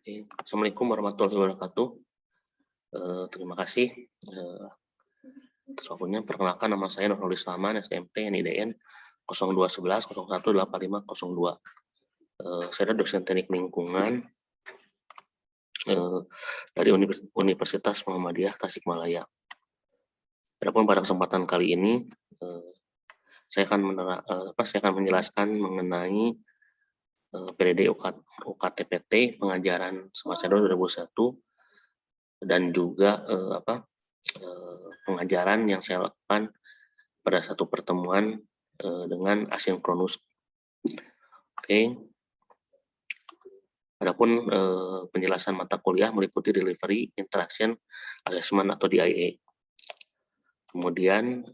Assalamualaikum warahmatullahi wabarakatuh. Terima kasih atas waktunya. Perkenalkan, nama saya Nurul Islaman, STMT NIDN 0211 018502. Saya adalah dosen teknik lingkungan dari Universitas Muhammadiyah Tasikmalaya. Adapun pada kesempatan kali ini saya akan menjelaskan mengenai PDD UKTPT pengajaran semester 2021 dan juga pengajaran yang saya lakukan pada satu pertemuan dengan asinkronus. Oke. Adapun penjelasan mata kuliah meliputi delivery, interaction, assessment atau DIA. Kemudian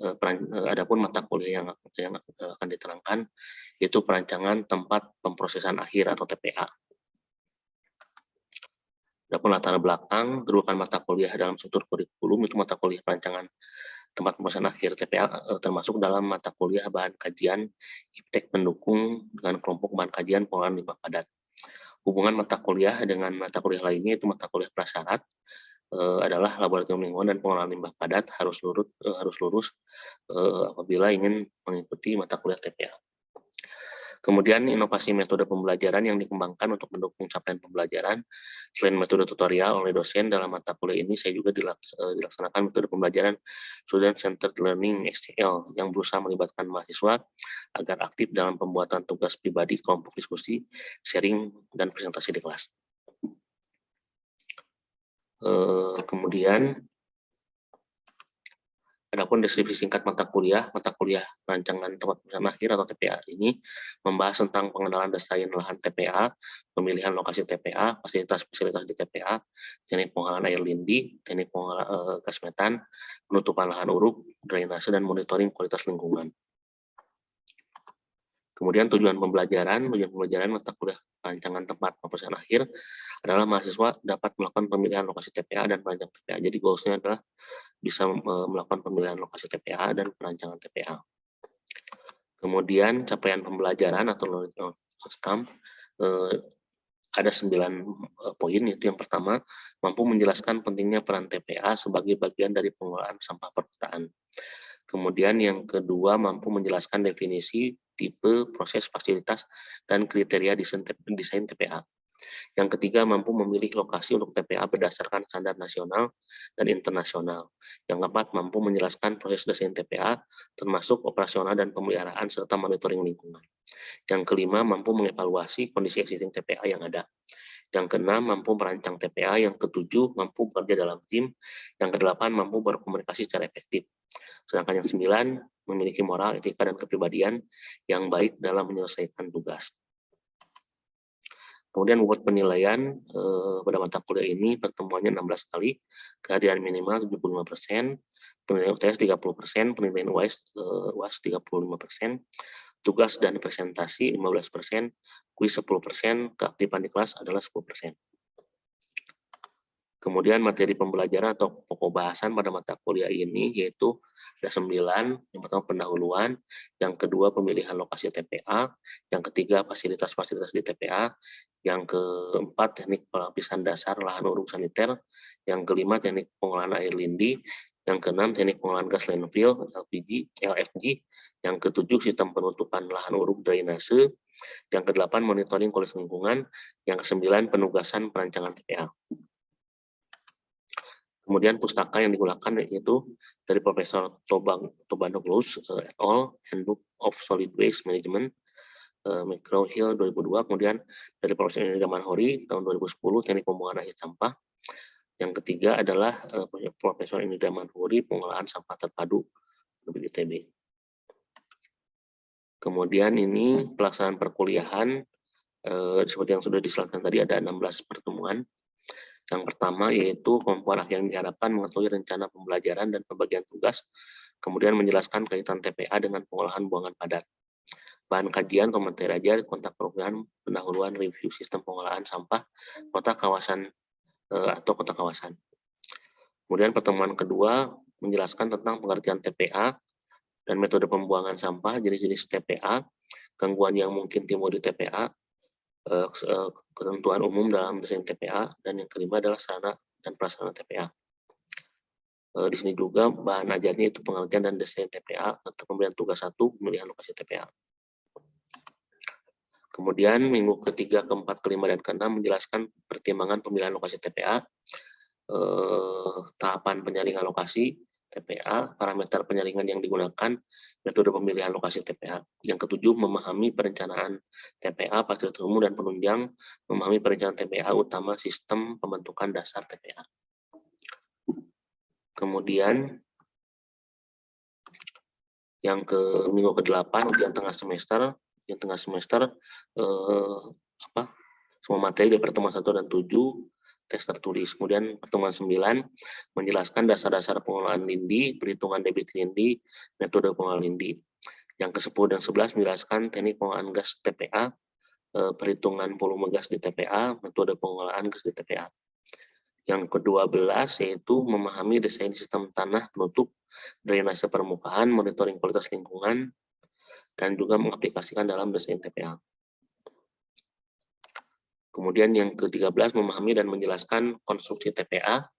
adapun mata kuliah yang akan diterangkan yaitu perancangan tempat pemrosesan akhir atau TPA. Adapun latar belakang kedudukan mata kuliah dalam struktur kurikulum itu mata kuliah perancangan tempat pemrosesan akhir TPA termasuk dalam mata kuliah bahan kajian IPTEK pendukung dengan kelompok bahan kajian pengolahan limbah padat. Hubungan mata kuliah dengan mata kuliah lainnya itu mata kuliah prasyarat adalah laboratorium lingkungan dan pengolahan limbah padat harus lurus apabila ingin mengikuti mata kuliah TPA. Kemudian inovasi metode pembelajaran yang dikembangkan untuk mendukung capaian pembelajaran. Selain metode tutorial oleh dosen dalam mata kuliah ini, saya juga dilaksanakan metode pembelajaran Student Centered Learning SCL yang berusaha melibatkan mahasiswa agar aktif dalam pembuatan tugas pribadi, kelompok diskusi, sharing, dan presentasi di kelas. Kemudian adapun deskripsi singkat mata kuliah rancangan tempat pemrosesan akhir atau TPA ini membahas tentang pengenalan desain lahan TPA, pemilihan lokasi TPA, fasilitas-fasilitas di TPA, teknik pengolahan air lindi, teknik pengolahan gas metan, penutupan lahan uruk, drainase, dan monitoring kualitas lingkungan. Kemudian tujuan pembelajaran mata kuliah rancangan tempat pemrosesan akhir adalah mahasiswa dapat melakukan pemilihan lokasi TPA dan perancang TPA. Jadi goals-nya adalah bisa melakukan pemilihan lokasi TPA dan perancangan TPA. Kemudian capaian pembelajaran atau learning outcome ada 9 poin, yaitu yang pertama, mampu menjelaskan pentingnya peran TPA sebagai bagian dari pengelolaan sampah perkotaan. Kemudian yang kedua, mampu menjelaskan definisi, tipe, proses, fasilitas, dan kriteria desain TPA. Yang ketiga, mampu memilih lokasi untuk TPA berdasarkan standar nasional dan internasional. Yang keempat, mampu menjelaskan proses desain TPA, termasuk operasional dan pemeliharaan, serta monitoring lingkungan. Yang kelima, mampu mengevaluasi kondisi existing TPA yang ada. Yang keenam, mampu merancang TPA. Yang ketujuh, mampu bekerja dalam tim. Yang kedelapan, mampu berkomunikasi secara efektif. Sedangkan yang 9, memiliki moral, etika, dan kepribadian yang baik dalam menyelesaikan tugas. Kemudian buat penilaian pada mata kuliah ini pertemuannya 16 kali, kehadiran minimal 75%, penilaian UTS 30%, penilaian UAS 35%, tugas dan presentasi 15%, kuis 10%, keaktifan di kelas adalah 10%. Kemudian materi pembelajaran atau pokok bahasan pada mata kuliah ini yaitu ada 9, yang pertama pendahuluan, yang kedua pemilihan lokasi TPA, yang ketiga fasilitas-fasilitas di TPA, yang keempat teknik pelapisan dasar lahan uruk saniter, yang kelima teknik pengolahan air lindi, yang keenam teknik pengolahan gas landfill LFG, yang ketujuh sistem penutupan lahan uruk drainase, yang kedelapan monitoring kualitas lingkungan, yang kesembilan penugasan perancangan TPA. Kemudian pustaka yang digunakan yaitu dari Profesor Tobanopoulos et al. Handbook of Solid Waste Management, McGraw Hill 2002. Kemudian dari Profesor Indra Manhori tahun 2010, teknik pembuangan akhir sampah. Yang ketiga adalah Profesor Indra Manhori, pengolahan sampah terpadu ITB. Kemudian ini pelaksanaan perkuliahan seperti yang sudah diselatkan tadi, ada 16 pertemuan. Yang pertama yaitu kelompok anak yang diharapkan mengetahui rencana pembelajaran dan pembagian tugas, kemudian menjelaskan kaitan TPA dengan pengolahan buangan padat. Bahan kajian atau materi ajar, kontak program, pendahuluan, review sistem pengolahan sampah, kota kawasan atau kota kawasan. Kemudian pertemuan kedua menjelaskan tentang pengertian TPA dan metode pembuangan sampah, jenis-jenis TPA, gangguan yang mungkin timbul di TPA, ketentuan umum dalam desain TPA, dan yang kelima adalah sarana dan prasarana TPA. Di sini juga bahan ajarnya itu pengertian dan desain TPA, atau pemberian tugas 1, pemilihan lokasi TPA. Kemudian minggu ketiga, keempat, kelima, dan keenam menjelaskan pertimbangan pemilihan lokasi TPA, tahapan penyaringan lokasi TPA, parameter penyaringan yang digunakan, metode pemilihan lokasi TPA. Yang ketujuh, memahami perencanaan TPA, fasilitas umum dan penunjang, memahami perencanaan TPA utama, sistem pembentukan dasar TPA. Kemudian yang ke minggu ke-8, ujian tengah semester. Ujian tengah semester semua materi di pertemuan 1 dan 7 tes tertulis. Kemudian pertemuan 9 menjelaskan dasar-dasar pengelolaan lindi, perhitungan debit lindi, metode pengelolaan lindi. Yang ke-10 dan 11 menjelaskan teknik pengelolaan gas TPA, perhitungan volume gas di TPA, metode pengelolaan gas di TPA. Yang ke-12 yaitu memahami desain sistem tanah penutup, drainase permukaan, monitoring kualitas lingkungan, dan juga mengaplikasikan dalam desain TPA. Kemudian yang ke-13 memahami dan menjelaskan konstruksi TPA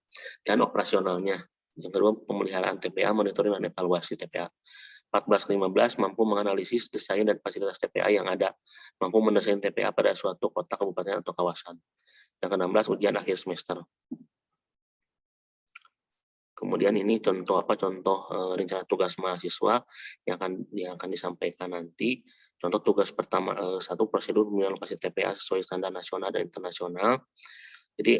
dan operasionalnya. Yang kedua, pemeliharaan TPA, monitoring dan evaluasi TPA. 14 ke 15 mampu menganalisis desain dan fasilitas TPA yang ada, mampu mendesain TPA pada suatu kota, kabupaten, atau kawasan. Yang ke-16 ujian akhir semester. Kemudian ini contoh rencana tugas mahasiswa yang akan disampaikan nanti. Contoh tugas pertama, 1, prosedur pemilihan lokasi TPA sesuai standar nasional dan internasional. Jadi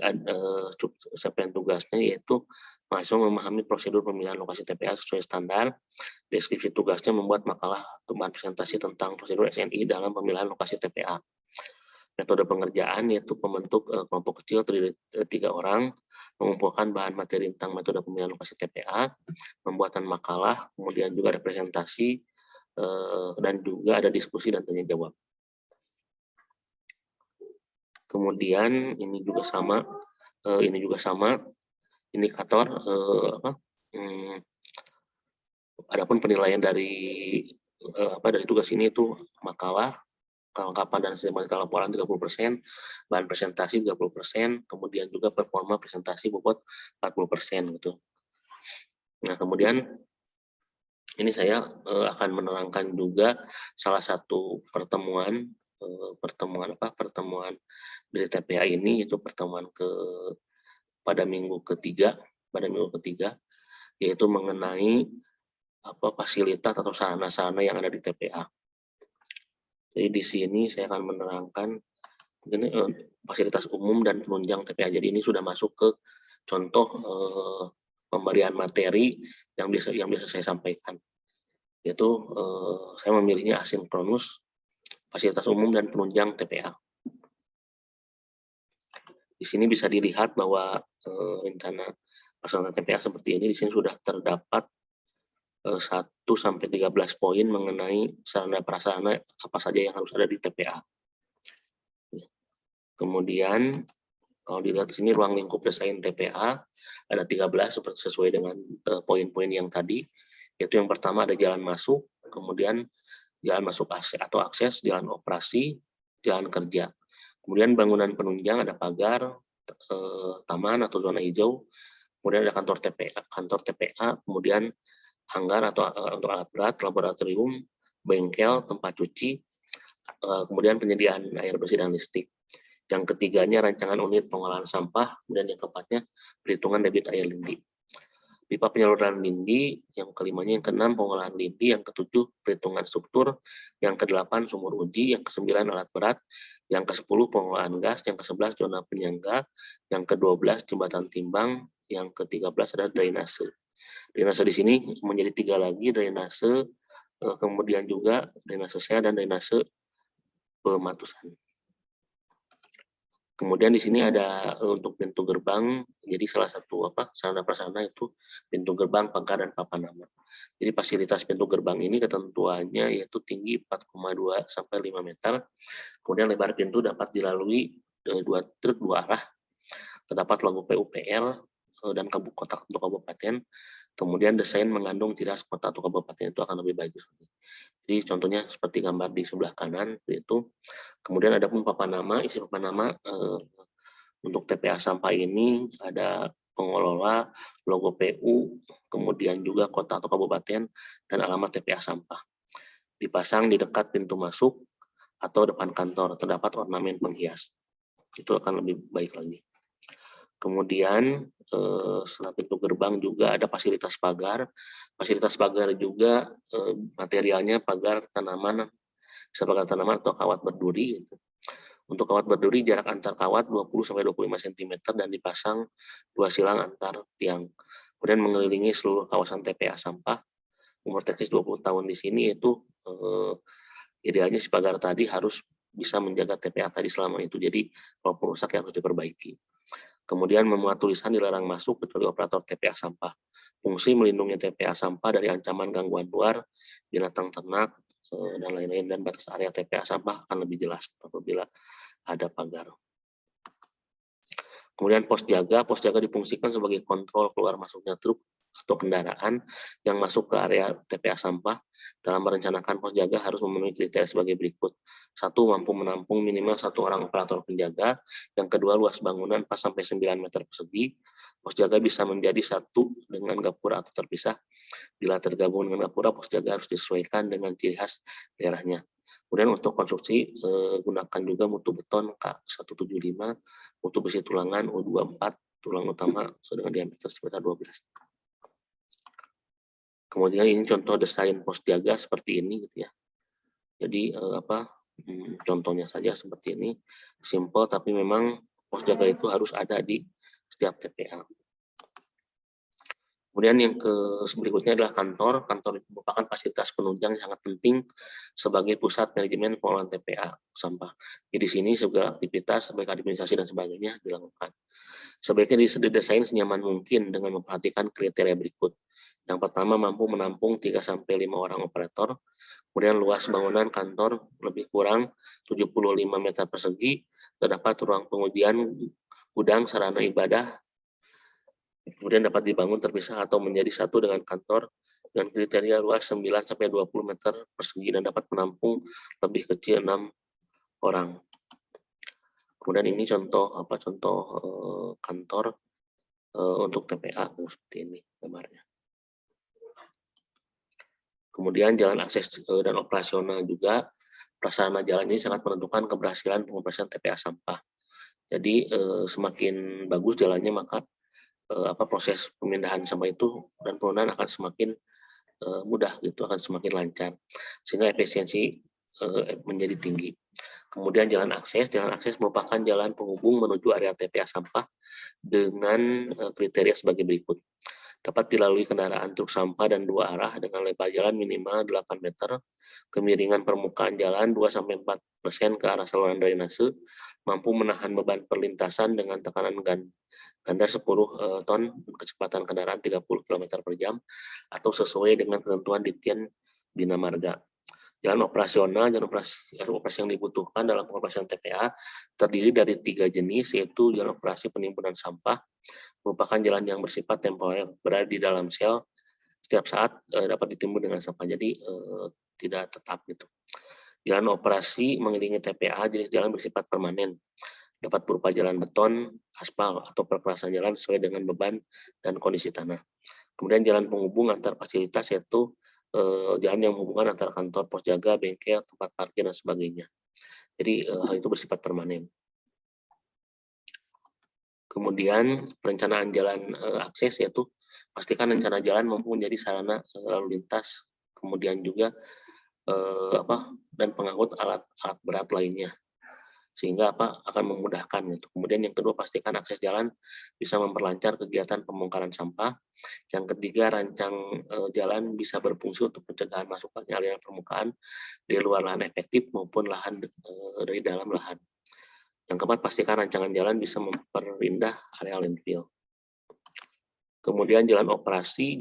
serpihan tugasnya yaitu mahasiswa memahami prosedur pemilihan lokasi TPA sesuai standar. Deskripsi tugasnya membuat makalah bahan presentasi tentang prosedur SNI dalam pemilihan lokasi TPA. Metode pengerjaan yaitu membentuk kelompok kecil terdiri 3 orang, mengumpulkan bahan materi tentang metode pemilihan lokasi TPA, pembuatan makalah, kemudian juga ada presentasi, dan juga ada diskusi dan tanya jawab. Kemudian ini juga sama indikator adapun penilaian dari tugas ini itu makalah, kelengkapan dan sistematika laporan 30%, bahan presentasi 30%, kemudian juga performa presentasi bobot 40% gitu. Nah, kemudian ini saya akan menerangkan juga salah satu pertemuan dari TPA ini, itu pertemuan pada minggu ketiga, yaitu mengenai fasilitas atau sarana-sarana yang ada di TPA. Jadi di sini saya akan menerangkan ini fasilitas umum dan penunjang TPA. Jadi ini sudah masuk ke contoh pemberian materi yang bisa saya sampaikan. Yaitu saya memilihnya asinkronus, fasilitas umum dan penunjang TPA. Di sini bisa dilihat bahwa rencana pelaksanaan TPA seperti ini di sini sudah terdapat 1 sampai 13 poin mengenai sarana prasarana apa saja yang harus ada di TPA. Kemudian kalau dilihat di sini ruang lingkup desain TPA ada 13 sesuai dengan poin-poin yang tadi, yaitu yang pertama ada jalan masuk, kemudian jalan masuk akses, jalan operasi, jalan kerja. Kemudian bangunan penunjang ada pagar, taman atau zona hijau, kemudian ada kantor TPA, kemudian hanggar atau untuk alat berat, laboratorium, bengkel, tempat cuci, kemudian penyediaan air bersih dan listrik. Yang ketiganya rancangan unit pengolahan sampah, kemudian yang keempatnya perhitungan debit air lindi. Pipa penyaluran lindi, yang kelimanya, yang keenam pengolahan lindi, yang ketujuh perhitungan struktur, yang kedelapan sumur uji, yang kesembilan alat berat, yang ke-10 pengolahan gas, yang ke-11 zona penyangga, yang ke-12 jembatan timbang, yang ke-13 adalah drainase. Drainase di sini menjadi 3 lagi, drainase kemudian juga drainase sel dan drainase pematusan. Kemudian di sini ada untuk pintu gerbang, jadi salah satu sarana prasarana itu pintu gerbang, pagar, dan papan nama. Jadi fasilitas pintu gerbang ini ketentuannya yaitu tinggi 4,2 sampai 5 meter. Kemudian lebar pintu dapat dilalui 2 truk 2 arah. Terdapat logo PUPR dan kotak untuk kabupaten. Kemudian desain mengandung ciri khas kota atau kabupaten itu akan lebih bagus. Jadi contohnya seperti gambar di sebelah kanan itu. Kemudian ada pun papan nama, isi papan nama untuk TPA sampah ini ada pengelola, logo PU, kemudian juga kota atau kabupaten, dan alamat TPA sampah. Dipasang di dekat pintu masuk atau depan kantor, terdapat ornamen penghias. Itu akan lebih baik lagi. Kemudian setelah pintu gerbang juga ada fasilitas pagar. Fasilitas pagar juga materialnya pagar tanaman, bisa pagar tanaman atau kawat berduri. Untuk kawat berduri jarak antar kawat 20-25 cm dan dipasang 2 silang antar tiang. Kemudian mengelilingi seluruh kawasan TPA sampah. Umur teknis 20 tahun di sini itu idealnya si pagar tadi harus bisa menjaga TPA tadi selama itu. Jadi kalau rusak ya harus diperbaiki. Kemudian memuat tulisan dilarang masuk kecuali operator TPA sampah. Fungsi melindungi TPA sampah dari ancaman gangguan luar, binatang ternak, dan lain-lain, dan batas area TPA sampah akan lebih jelas apabila ada pagar. Kemudian pos jaga difungsikan sebagai kontrol keluar masuknya truk atau kendaraan yang masuk ke area TPA sampah. Dalam merencanakan pos jaga harus memenuhi kriteria sebagai berikut. 1. Mampu menampung minimal 1 orang operator penjaga. Yang kedua, luas bangunan 4-9 meter persegi. Pos jaga bisa menjadi satu dengan gapura atau terpisah. Bila tergabung dengan gapura, pos jaga harus disesuaikan dengan ciri khas daerahnya. Kemudian untuk konstruksi, gunakan juga mutu beton K175, mutu besi tulangan U24, tulang utama dengan diameter sekitar 12. Kemudian ini contoh desain pos jaga seperti ini gitu ya. Jadi contohnya saja seperti ini, simple tapi memang pos jaga itu harus ada di setiap TPA. Kemudian yang berikutnya adalah kantor. Kantor itu merupakan fasilitas penunjang yang sangat penting sebagai pusat manajemen pengelolaan TPA sampah. Jadi di sini segala aktivitas baik administrasi dan sebagainya dilakukan. Sebaiknya didesain senyaman mungkin dengan memperhatikan kriteria berikut. Yang pertama, mampu menampung 3-5 orang operator. Kemudian luas bangunan kantor lebih kurang 75 meter persegi. Terdapat ruang pengujian, gudang, sarana ibadah. Kemudian dapat dibangun terpisah atau menjadi satu dengan kantor dengan kriteria luas 9-20 meter persegi dan dapat menampung lebih kecil 6 orang. Kemudian ini contoh kantor untuk TPA seperti ini gambarnya. Kemudian jalan akses dan operasional juga. Prasarana jalan ini sangat menentukan keberhasilan pengoperasian TPA sampah. Jadi semakin bagus jalannya maka proses pemindahan sampah itu dan pengelolaan akan semakin mudah gitu, akan semakin lancar sehingga efisiensi menjadi tinggi. Kemudian jalan akses merupakan jalan penghubung menuju area TPA sampah dengan kriteria sebagai berikut. Dapat dilalui kendaraan truk sampah dan 2 arah dengan lebar jalan minimal 8 meter, kemiringan permukaan jalan 2-4% ke arah saluran drainase, mampu menahan beban perlintasan dengan tekanan ganda 10 ton, kecepatan kendaraan 30 km per jam, atau sesuai dengan ketentuan Ditjen Bina Marga. Jalan operasional, operasi yang dibutuhkan dalam pengoperasian TPA terdiri dari 3 jenis, yaitu jalan operasi penimbunan sampah, merupakan jalan yang bersifat temporer, berada di dalam sel, setiap saat dapat ditimbun dengan sampah, jadi tidak tetap gitu. Jalan operasi mengelilingi TPA, jenis jalan bersifat permanen, dapat berupa jalan beton, aspal, atau perkerasan jalan sesuai dengan beban dan kondisi tanah. Kemudian jalan penghubung antar fasilitas, yaitu jalan yang menghubungkan antara kantor, pos jaga, bengkel, tempat parkir, dan sebagainya. Jadi hal itu bersifat permanen. Kemudian perencanaan jalan akses, yaitu pastikan rencana jalan mampu menjadi sarana lalu lintas, kemudian juga dan pengangkut alat berat lainnya, sehingga akan memudahkan gitu. Kemudian yang kedua, pastikan akses jalan bisa memperlancar kegiatan pembongkaran sampah. Yang ketiga, rancang jalan bisa berfungsi untuk pencegahan masuknya aliran permukaan dari luar lahan efektif maupun lahan dari dalam lahan. Yang keempat, pastikan rancangan jalan bisa memperindah area landfill. Kemudian jalan operasi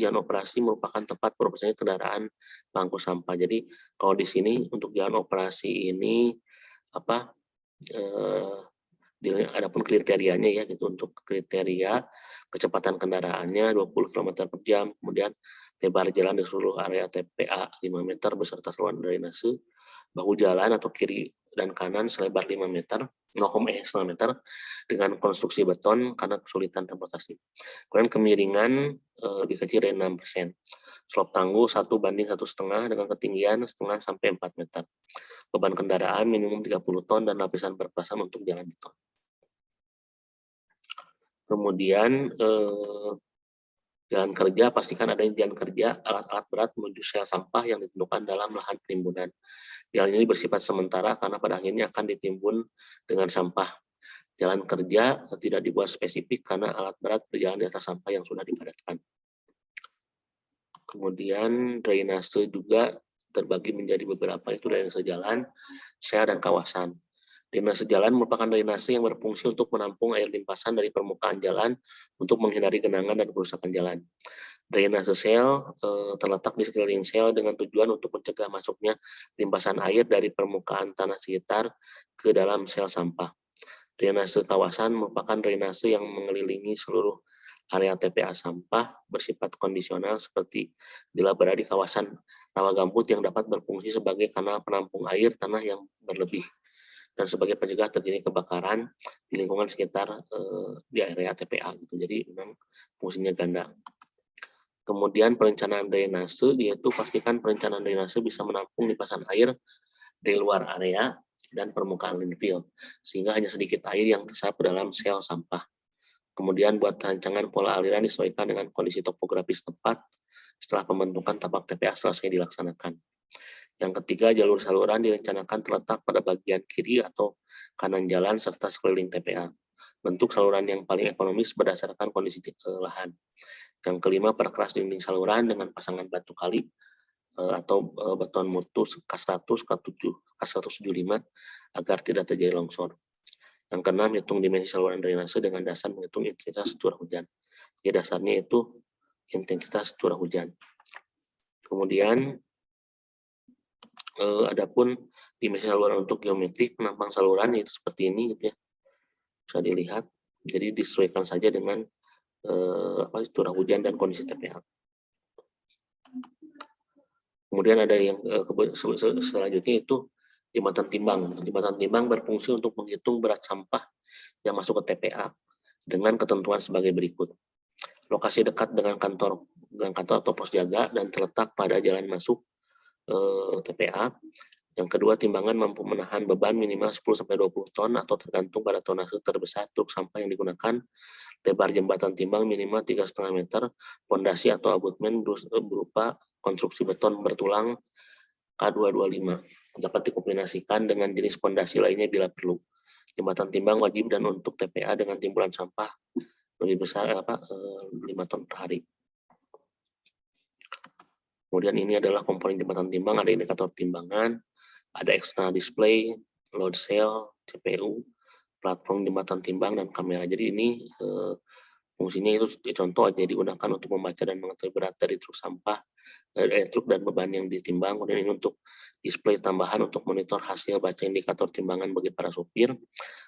merupakan tempat beroperasinya kendaraan pengangkut sampah. Jadi kalau di sini untuk jalan operasi ini Adapun kriterianya ya gitu, untuk kriteria kecepatan kendaraannya 20 km per jam, kemudian lebar jalan di seluruh area TPA 5 meter beserta saluran drainase, bahu jalan atau kiri dan kanan selebar 5 meter, 0,5 meter dengan konstruksi beton karena kesulitan transportasi. Kemudian kemiringan lebih kecil dari 6%. Slop tangguh 1:1,5 dengan ketinggian setengah sampai 4 meter. Beban kendaraan minimum 30 ton dan lapisan berpasang untuk jalan beton. Kemudian jalan kerja, pastikan adanya jalan kerja alat-alat berat menuju sel sampah yang ditentukan dalam lahan penimbunan. Jalan ini bersifat sementara karena pada akhirnya akan ditimbun dengan sampah. Jalan kerja tidak dibuat spesifik karena alat berat berjalan di atas sampah yang sudah dipadatkan. Kemudian drainase juga terbagi menjadi beberapa, itu drainase jalan, sel, dan kawasan. Drainase jalan merupakan drainase yang berfungsi untuk menampung air limpasan dari permukaan jalan untuk menghindari genangan dan kerusakan jalan. Drainase sel terletak di sekeliling sel dengan tujuan untuk mencegah masuknya limpasan air dari permukaan tanah sekitar ke dalam sel sampah. Drainase kawasan merupakan drainase yang mengelilingi seluruh area TPA sampah bersifat kondisional seperti bila berada di kawasan rawa gambut yang dapat berfungsi sebagai kanal penampung air tanah yang berlebih dan sebagai pencegah terjadi kebakaran di lingkungan sekitar di area TPA gitu. Jadi memang fungsinya ganda. Kemudian perencanaan drainase, yaitu pastikan perencanaan drainase bisa menampung limpasan air dari luar area dan permukaan landfill, sehingga hanya sedikit air yang tersap dalam sel sampah. Kemudian buat rancangan pola aliran disesuaikan dengan kondisi topografis tepat setelah pembentukan tapak TPA selesai dilaksanakan. Yang ketiga, jalur saluran direncanakan terletak pada bagian kiri atau kanan jalan serta sekeliling TPA. Bentuk saluran yang paling ekonomis berdasarkan kondisi lahan. Yang kelima, perkeras dinding saluran dengan pasangan batu kali atau beton mutu K100, K175 agar tidak terjadi longsor. Yang keenam, hitung dimensi saluran drainase dengan dasar menghitung intensitas curah hujan. Jadi dasarnya itu intensitas curah hujan. Kemudian adapun dimensi saluran untuk geometrik penampang saluran itu seperti ini gitu ya, bisa dilihat. Jadi disesuaikan saja dengan curah hujan dan kondisi TPA. Kemudian ada yang selanjutnya itu jembatan timbang. Jembatan timbang berfungsi untuk menghitung berat sampah yang masuk ke TPA dengan ketentuan sebagai berikut. Lokasi dekat dengan kantor atau pos jaga dan terletak pada jalan masuk TPA. Yang kedua, timbangan mampu menahan beban minimal 10-20 ton atau tergantung pada tonase terbesar truk sampah yang digunakan. Lebar jembatan timbang minimal 3,5 meter, fondasi atau abutmen berupa konstruksi beton bertulang K225. Dapat dikombinasikan dengan jenis fondasi lainnya bila perlu. Jembatan timbang wajib dan untuk TPA dengan timbulan sampah lebih besar 5 ton per hari. Kemudian ini adalah komponen jembatan timbang, ada indikator timbangan, ada external display, load cell, CPU, platform jembatan timbang, dan kamera. Jadi ini fungsinya itu contoh aja digunakan untuk membaca dan mengetahui berat dari truk sampah, truk dan beban yang ditimbang. Kemudian ini untuk display tambahan untuk monitor hasil baca indikator timbangan bagi para sopir.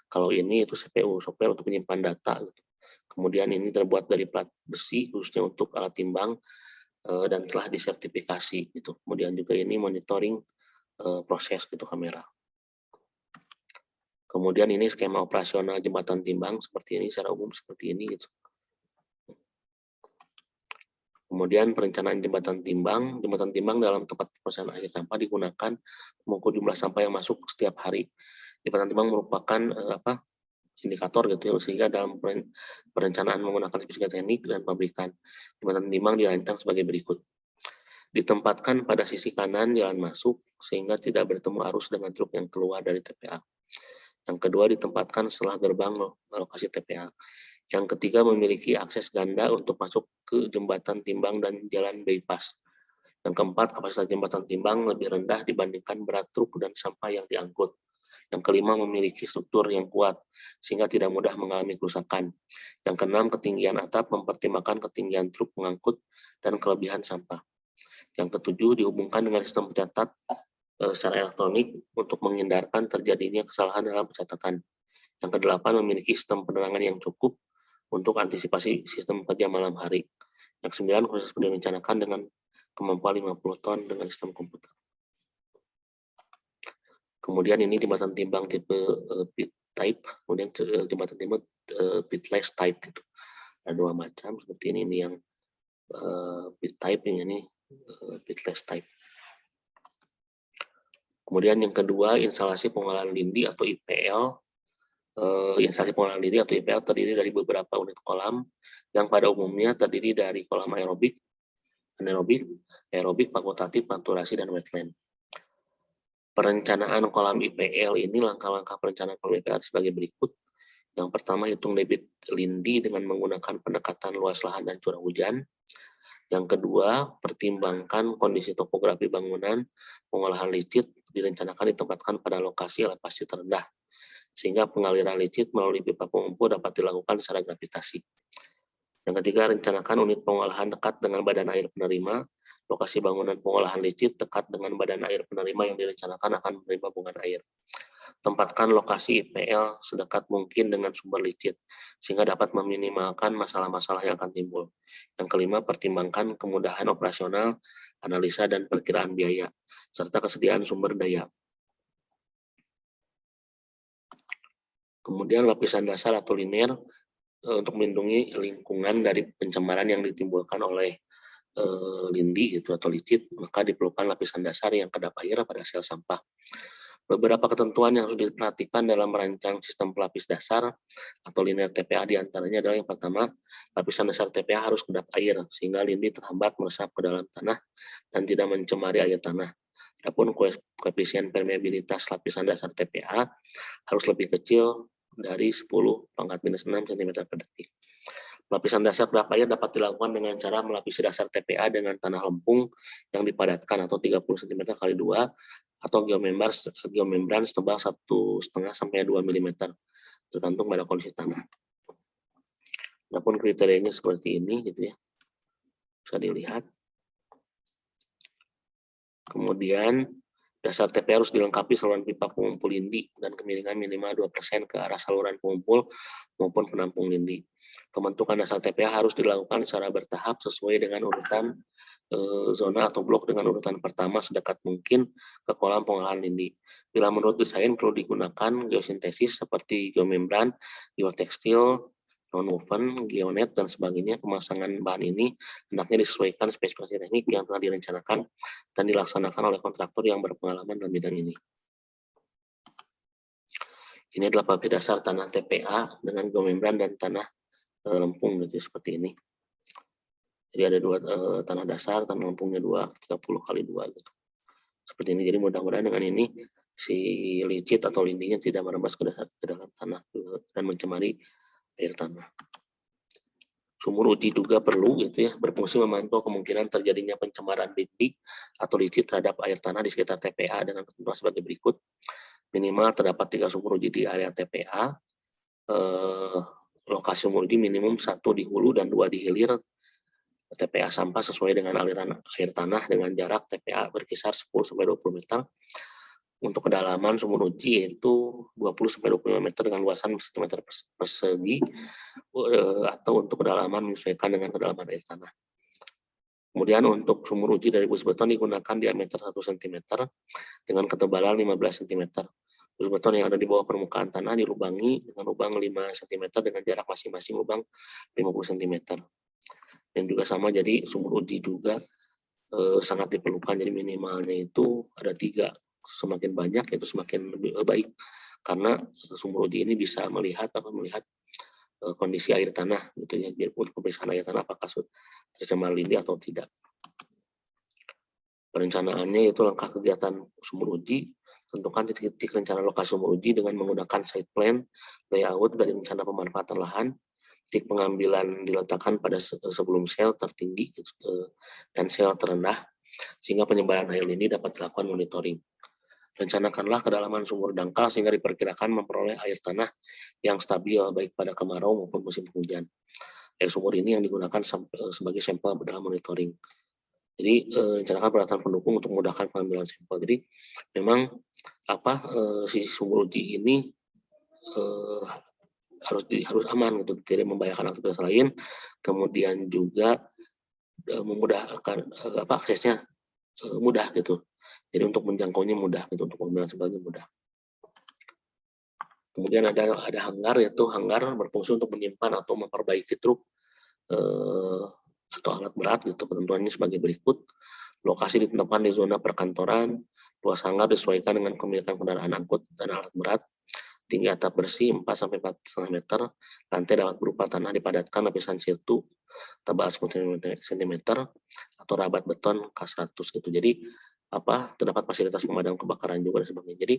Kalau ini itu CPU, software untuk menyimpan data. Gitu. Kemudian ini terbuat dari plat besi khususnya untuk alat timbang dan telah disertifikasi. Gitu. Kemudian juga ini monitoring proses gitu kamera. Kemudian ini skema operasional jembatan timbang seperti ini, secara umum seperti ini. Gitu. Kemudian perencanaan jembatan timbang dalam tempat pemrosesan akhir sampah digunakan mengukur jumlah sampah yang masuk setiap hari. Jembatan timbang merupakan indikator gitu ya, sehingga dalam perencanaan menggunakan spesifikasi teknik dan pabrikan. Jembatan timbang dirancang sebagai berikut. Ditempatkan pada sisi kanan jalan masuk sehingga tidak bertemu arus dengan truk yang keluar dari TPA. Yang kedua, ditempatkan setelah gerbang lokasi TPA. Yang ketiga, memiliki akses ganda untuk masuk ke jembatan timbang dan jalan bypass. Yang keempat, kapasitas jembatan timbang lebih rendah dibandingkan berat truk dan sampah yang diangkut. Yang kelima, memiliki struktur yang kuat sehingga tidak mudah mengalami kerusakan. Yang keenam, ketinggian atap mempertimbangkan ketinggian truk mengangkut dan kelebihan sampah. Yang ketujuh, dihubungkan dengan sistem pencatat secara elektronik untuk menghindarkan terjadinya kesalahan dalam pencatatan. Yang kedelapan, memiliki sistem penerangan yang cukup untuk antisipasi sistem kerja malam hari. Yang sembilan, proses direncanakan dengan kemampuan 50 ton dengan sistem komputer. Kemudian ini jembatan timbang tipe pit type, kemudian jembatan timbang pitless type gitu. Ada dua macam seperti ini yang pit type, ini pitless type. Kemudian yang kedua, instalasi pengolahan lindi atau IPL. Instalasi pengolahan lindi atau IPL terdiri dari beberapa unit kolam yang pada umumnya terdiri dari kolam aerobik, anaerobik, aerobik, fakultatif, naturasi, dan wetland. Perencanaan kolam IPL ini, langkah-langkah perencanaan kolam IPL sebagai berikut. Yang pertama, hitung debit lindi dengan menggunakan pendekatan luas lahan dan curah hujan. Yang kedua, pertimbangkan kondisi topografi bangunan, pengolahan licit direncanakan ditempatkan pada lokasi elevasi terendah, sehingga pengaliran licit melalui pipa pengumpul dapat dilakukan secara gravitasi. Yang ketiga, rencanakan unit pengolahan dekat dengan badan air penerima. Lokasi bangunan pengolahan licit dekat dengan badan air penerima yang direncanakan akan menerima bunga air. Tempatkan lokasi IPL sedekat mungkin dengan sumber licit, sehingga dapat meminimalkan masalah-masalah yang akan timbul. Yang kelima, pertimbangkan kemudahan operasional, analisa, dan perkiraan biaya, serta kesediaan sumber daya. Kemudian lapisan dasar atau linier untuk melindungi lingkungan dari pencemaran yang ditimbulkan oleh lindi gitu atau licit, maka diperlukan lapisan dasar yang kedap air pada sel sampah. Beberapa ketentuan yang harus diperhatikan dalam merancang sistem pelapis dasar atau linear TPA diantaranya adalah yang pertama, lapisan dasar TPA harus kedap air sehingga lindi terhambat meresap ke dalam tanah dan tidak mencemari air tanah. Adapun koefisien permeabilitas lapisan dasar TPA harus lebih kecil dari 10⁻⁻⁶ cm per detik. Lapisan dasar kedap air dapat dilakukan dengan cara melapisi dasar TPA dengan tanah lempung yang dipadatkan atau 30 cm x 2 atau geomembran setebal 1,5 sampai 2 mm tergantung pada kondisi tanah. Adapun kriterianya seperti ini gitu ya. Bisa dilihat. Kemudian dasar TPA harus dilengkapi saluran pipa pengumpul lindi dan kemiringan minimal 2% ke arah saluran pengumpul maupun penampung lindi. Pembentukan dasar TPA harus dilakukan secara bertahap sesuai dengan urutan zona atau blok dengan urutan pertama sedekat mungkin ke kolam pengolahan lindi. Bila menurut desain perlu digunakan geosintesis seperti geomembran, geotekstil, non-woven, geonet, dan sebagainya. Pemasangan bahan ini hendaknya disesuaikan spesifikasi teknik yang telah direncanakan dan dilaksanakan oleh kontraktor yang berpengalaman dalam bidang ini. Ini adalah papir dasar tanah TPA dengan geomembran dan tanah lempung gitu seperti ini. Jadi ada dua tanah dasar, tanah lempungnya 30 x 2 gitu. Seperti ini. Jadi mudah-mudahan dengan ini si licit atau lindinya tidak merembes ke dalam tanah dan mencemari air tanah. Sumur uji juga perlu gitu ya, berfungsi memantau kemungkinan terjadinya pencemaran lindi atau licit terhadap air tanah di sekitar TPA dengan ketentuan sebagai berikut. Minimal terdapat 3 sumur uji di area TPA. Lokasi sumur uji minimum 1 di hulu dan 2 di hilir TPA sampah sesuai dengan aliran air tanah dengan jarak TPA berkisar 10-20 meter. Untuk kedalaman sumur uji yaitu 20-25 meter dengan luasan 1 meter persegi atau untuk kedalaman menyesuaikan dengan kedalaman air tanah. Kemudian untuk sumur uji dari bus beton digunakan diameter 1 cm dengan ketebalan 15 cm. Bus beton yang ada di bawah permukaan tanah dilubangi dengan lubang 5 cm dengan jarak masing-masing lubang 50 cm. Dan juga sama, jadi sumur uji juga sangat diperlukan, jadi minimalnya itu ada 3, semakin banyak itu semakin lebih baik karena sumur uji ini bisa melihat kondisi air tanah gitu ya, untuk pemeriksaan air tanah apakah tercemar lindi atau tidak. Perencanaannya yaitu langkah kegiatan sumur uji, tentukan titik-titik rencana lokasi sumur uji dengan menggunakan site plan, layout dari rencana pemanfaatan lahan. Titik pengambilan diletakkan pada sebelum sel tertinggi dan sel terendah, sehingga penyebaran air lindi dapat dilakukan monitoring. Rencanakanlah kedalaman sumur dangkal sehingga diperkirakan memperoleh air tanah yang stabil baik pada kemarau maupun musim hujan. Air sumur ini yang digunakan sebagai sampel dalam monitoring. Jadi rencanakan peralatan pendukung untuk memudahkan pengambilan sampel. Jadi memang si sumur uji ini eh, harus aman gitu, tidak membahayakan aktivitas lain, kemudian juga memudahkan aksesnya mudah gitu. Jadi untuk menjangkaunya mudah gitu, untuk penggunaan sebagainya mudah. Kemudian ada hanggar, yaitu hanggar berfungsi untuk menyimpan atau memperbaiki truk atau alat berat gitu. Ketentuannya sebagai berikut. Lokasi ditetapkan di zona perkantoran, luas hanggar disesuaikan dengan kepemilikan kendaraan angkut dan alat berat, tinggi atap bersih 4 sampai 4,5 meter, lantai dapat berupa tanah dipadatkan lapisan situ tebal 10 cm atau rabat beton K100 gitu. Jadi terdapat fasilitas pemadam kebakaran juga dan sebagainya. Jadi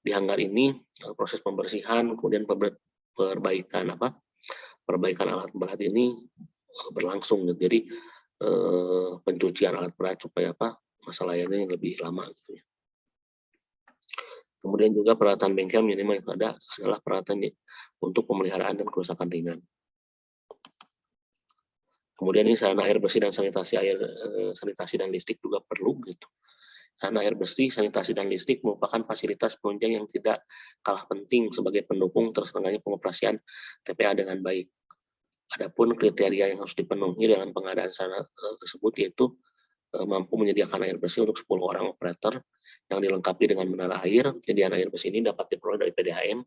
di hanggar ini proses pembersihan kemudian perbaikan alat berat ini berlangsung gitu. Jadi pencucian alat berat supaya masa layannya lebih lama gitu ya. Kemudian juga peralatan bengkel minimal yang ada adalah peralatan untuk pemeliharaan dan kerusakan ringan. Kemudian ini sarana air bersih dan sanitasi dan listrik juga perlu gitu. Sarana air bersih, sanitasi dan listrik merupakan fasilitas penunjang yang tidak kalah penting sebagai pendukung terselenggaranya pengoperasian TPA dengan baik. Adapun kriteria yang harus dipenuhi dalam pengadaan sarana tersebut yaitu mampu menyediakan air bersih untuk 10 orang operator yang dilengkapi dengan menara air. Penyediaan air bersih ini dapat diperoleh dari PDAM,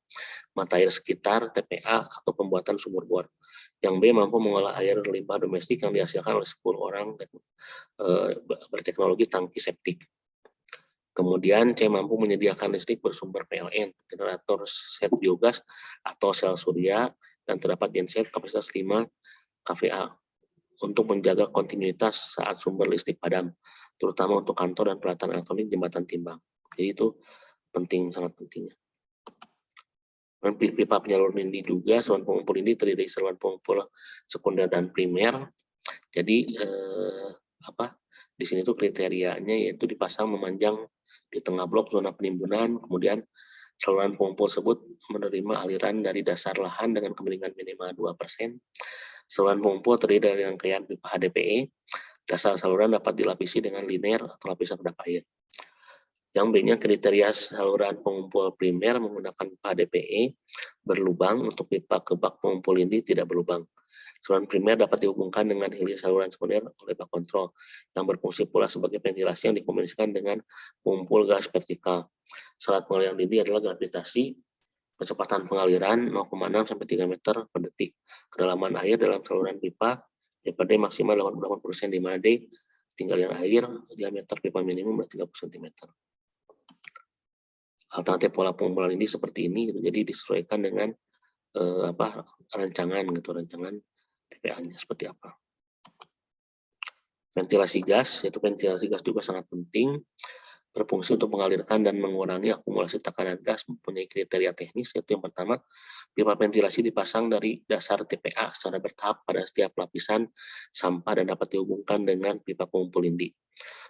mata air sekitar, TPA, atau pembuatan sumur bor. Yang B, mampu mengolah air limbah domestik yang dihasilkan oleh 10 orang dan berteknologi tangki septik. Kemudian C, mampu menyediakan listrik bersumber PLN, generator set biogas atau sel surya, dan terdapat genset kapasitas 5 kVA untuk menjaga kontinuitas saat sumber listrik padam, terutama untuk kantor dan peralatan elektronik jembatan timbang. Jadi itu penting, sangat pentingnya. Dan pipa penyalur lindi juga, saluran pengumpul lindi terdiri dari saluran pengumpul sekunder dan primer. Jadi di sini tuh kriterianya yaitu dipasang memanjang di tengah blok zona penimbunan, kemudian saluran pengumpul tersebut menerima aliran dari dasar lahan dengan kemiringan minimal 2%. Saluran pengumpul terdiri dari rangkaian pipa HDPE. Dasar saluran dapat dilapisi dengan liner atau lapisan kedap air. Yang B-nya kriteria saluran pengumpul primer menggunakan pipa HDPE berlubang, untuk pipa ke bak pengumpul lindi tidak berlubang. Saluran primer dapat dihubungkan dengan hilir saluran sekunder oleh bak kontrol yang berfungsi pula sebagai ventilasi yang dikomunikasikan dengan pengumpul gas vertikal. Syarat pengaliran lindi adalah gravitasi, kecepatan pengaliran 0,6 sampai 3 meter per detik. Kedalaman air dalam saluran pipa DPD maksimal 88%, di mana D tinggal air, diameter pipa minimum 30 cm. Alternatif pola pengumpulan ini seperti ini, gitu. Jadi disesuaikan dengan rancangan TPA-nya seperti apa. Ventilasi gas, yaitu ventilasi gas juga sangat penting, berfungsi untuk mengalirkan dan mengurangi akumulasi tekanan gas, mempunyai kriteria teknis, yaitu yang pertama, pipa ventilasi dipasang dari dasar TPA secara bertahap pada setiap lapisan sampah dan dapat dihubungkan dengan pipa pengumpul lindi.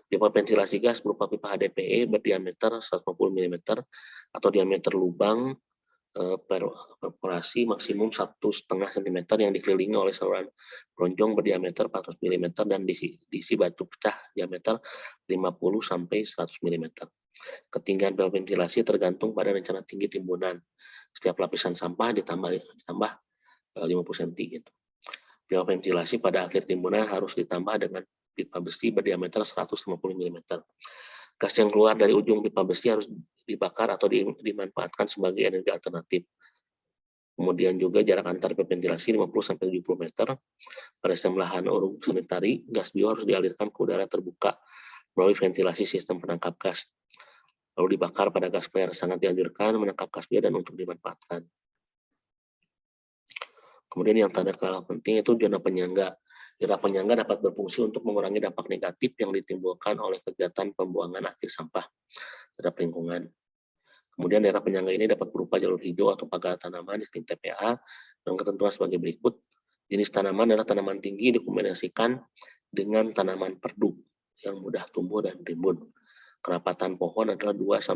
Pipa ventilasi gas berupa pipa HDPE berdiameter 150 mm atau diameter lubang perforasi maksimum 1,5 cm yang dikelilingi oleh saluran lonjong berdiameter 400 mm dan diisi batu pecah diameter 50 sampai 100 mm. Ketinggian pipa ventilasi tergantung pada rencana tinggi timbunan. Setiap lapisan sampah ditambah 50 cm gitu. Pipa ventilasi pada akhir timbunan harus ditambah dengan pipa besi berdiameter 150 mm. Gas yang keluar dari ujung pipa besi harus dibakar atau dimanfaatkan sebagai energi alternatif. Kemudian juga jarak antar pipa ventilasi 50-70 meter. Pada sistem lahan uruk sanitari, gas bio harus dialirkan ke udara terbuka melalui ventilasi sistem penangkap gas. Lalu dibakar pada gas flare. Sangat dianjurkan menangkap gas bio dan untuk dimanfaatkan. Kemudian yang tak kalah penting itu zona penyangga. Zona penyangga dapat berfungsi untuk mengurangi dampak negatif yang ditimbulkan oleh kegiatan pembuangan akhir sampah terhadap lingkungan. Kemudian daerah penyangga ini dapat berupa jalur hijau atau pagar tanaman di sekitar TPA dengan ketentuan sebagai berikut. Jenis tanaman adalah tanaman tinggi dikombinasikan dengan tanaman perdu yang mudah tumbuh dan rimbun. Kerapatan pohon adalah 2-5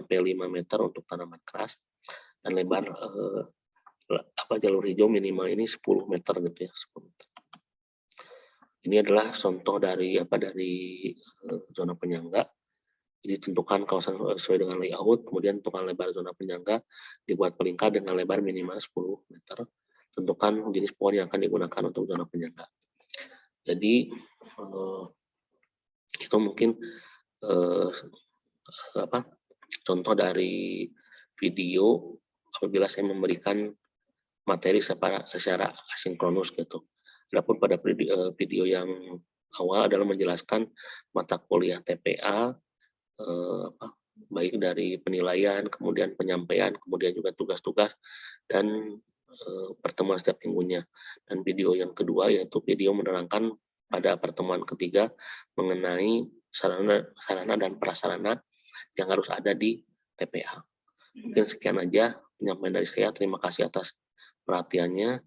meter untuk tanaman keras dan lebar jalur hijau minimal ini 10 meter gitu ya, 10 meter. Ini adalah contoh dari zona penyangga. Ditentukan kawasan sesuai dengan layout, kemudian tentukan lebar zona penyangga, dibuat pelingkar dengan lebar minimal 10 meter. Tentukan jenis pohon yang akan digunakan untuk zona penyangga. Jadi itu mungkin contoh dari video apabila saya memberikan materi secara asinkronus gitu. Adapun pada video yang awal adalah menjelaskan mata kuliah TPA, baik dari penilaian, kemudian penyampaian, kemudian juga tugas-tugas, dan pertemuan setiap minggunya. Dan video yang kedua yaitu video menerangkan pada pertemuan ketiga mengenai sarana dan prasarana yang harus ada di TPA. Mungkin sekian aja penyampaian dari saya. Terima kasih atas perhatiannya.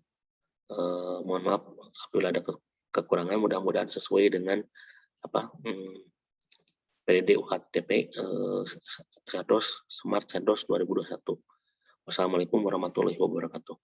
Mohon maaf apabila ada kekurangan, mudah-mudahan sesuai dengan PDD UKTP Sados Smart Sados 2021. Wassalamualaikum warahmatullahi wabarakatuh.